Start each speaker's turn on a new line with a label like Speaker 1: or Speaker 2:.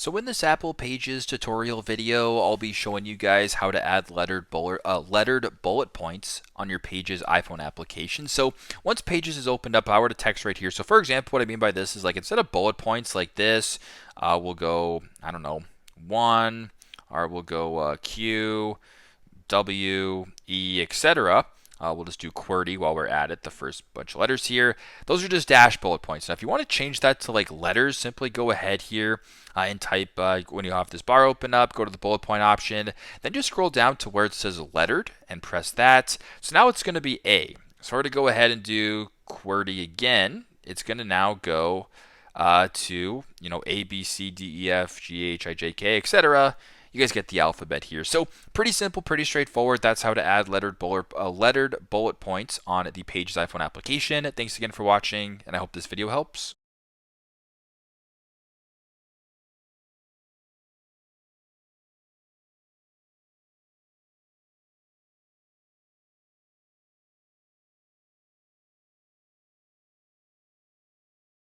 Speaker 1: So in this Apple Pages tutorial video, I'll be showing you guys how to add lettered bullet points on your Pages iPhone application. So once Pages is opened up, I would text right here. So for example, what I mean by this is like instead of bullet points like this, we'll go, I don't know, 1, or we'll go Q, W, E, etc. We'll just do QWERTY while we're at it, the first bunch of letters here. Those are just dash bullet points. Now, if you want to change that to like letters, simply go ahead here and type, when you have this bar open up, go to the bullet point option, then just scroll down to where it says lettered and press that. So now it's going to be A. So we're going to go ahead and do QWERTY again. It's going to now go to, A, B, C, D, E, F, G, H, I, J, K, etc. You guys get the alphabet here. So pretty simple, pretty straightforward. That's how to add lettered bullet points on the Pages iPhone application. Thanks again for watching, and I hope this video helps.